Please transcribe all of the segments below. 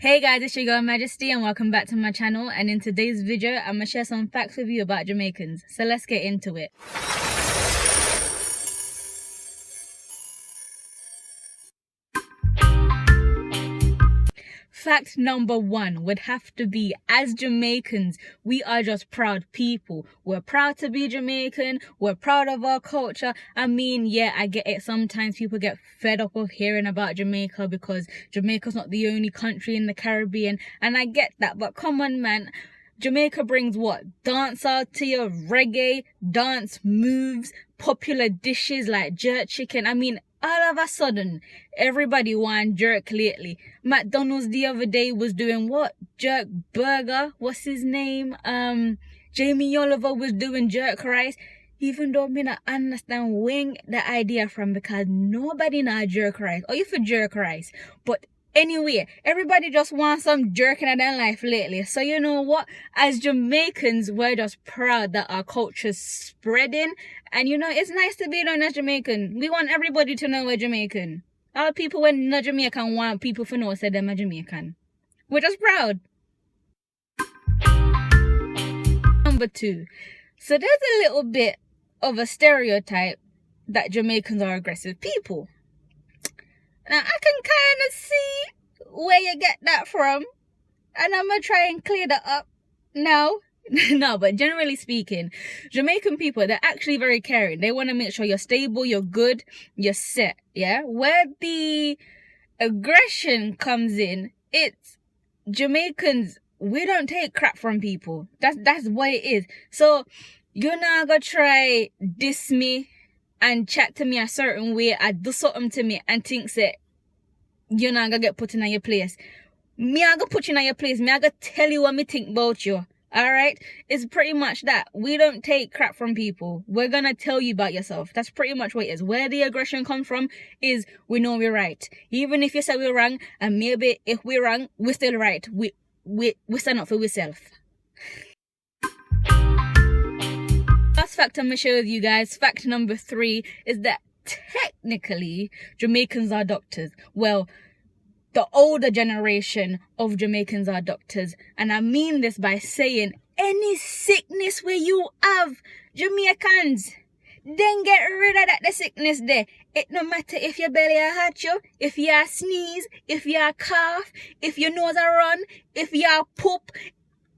Hey guys, it's your girl Majestie and welcome back to my channel, and in today's video I'm gonna share some facts with you about Jamaicans. So let's get into it. Fact number one would have to be, as Jamaicans, we are just proud people. We're proud to be Jamaican. We're proud of our culture. I mean, yeah, I get it. Sometimes people get fed up of hearing about Jamaica because Jamaica's not the only country in the Caribbean. And I get that. But come on, man. Jamaica brings what? Dancehall to your reggae, dance moves, popular dishes like jerk chicken. I mean, all of a sudden, everybody want jerk lately. McDonald's the other day was doing what? Jerk burger. What's his name? Jamie Oliver was doing jerk rice. Even though me not understand where the idea from, because nobody know jerk rice. Or you for jerk rice. But anyway, everybody just wants some jerking in their life lately. So you know what? As Jamaicans, we're just proud that our culture's spreading. And you know, it's nice to be known as Jamaican. We want everybody to know we're Jamaican. All people when not Jamaican want people to know say them are Jamaican. We're just proud. Number two. So there's a little bit of a stereotype that Jamaicans are aggressive people. Now, I can kind of see where you get that from. And I'm going to try and clear that up now. No, but generally speaking, Jamaican people, they're actually very caring. They want to make sure you're stable, you're good, you're set, yeah? Where the aggression comes in, it's Jamaicans, we don't take crap from people. That's what it is. So, you're not going to try diss me and chat to me a certain way, or do something to me and think that you're not gonna get put in your place. Me I gonna put you in your place. Me I gonna tell you what me think about you. Alright? It's pretty much that. We don't take crap from people. We're gonna tell you about yourself. That's pretty much what it is. Where the aggression comes from is we know we're right. Even if you say we're wrong, and maybe if we're wrong, we're still right. We stand up for ourselves. Last fact I'm going to share with you guys, fact number 3, is that technically Jamaicans are doctors. Well, the older generation of Jamaicans are doctors. And I mean this by saying any sickness where you have, Jamaicans, then get rid of the sickness there. It no matter if your belly a hurt you, if you a sneeze, if you a cough, if your nose a run, if you a poop.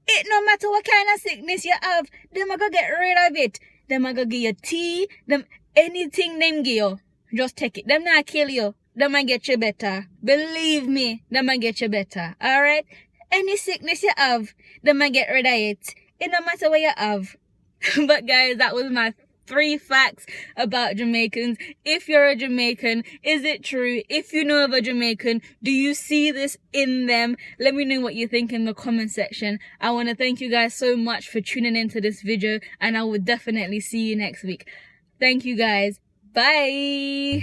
It no matter what kind of sickness you have, them a go get rid of it. Them a go give you tea, them anything them give you, just take it. Them not kill you. Them a get you better. Believe me, them a get you better. Alright? Any sickness you have, them a get rid of it. It no matter what you have. But guys, that was my 3 facts about Jamaicans. If you're a Jamaican, is it true? If you know of a Jamaican, do you see this in them? Let me know what you think in the comment section. I want to thank you guys so much for tuning into this video, and I will definitely see you next week. Thank you guys. Bye.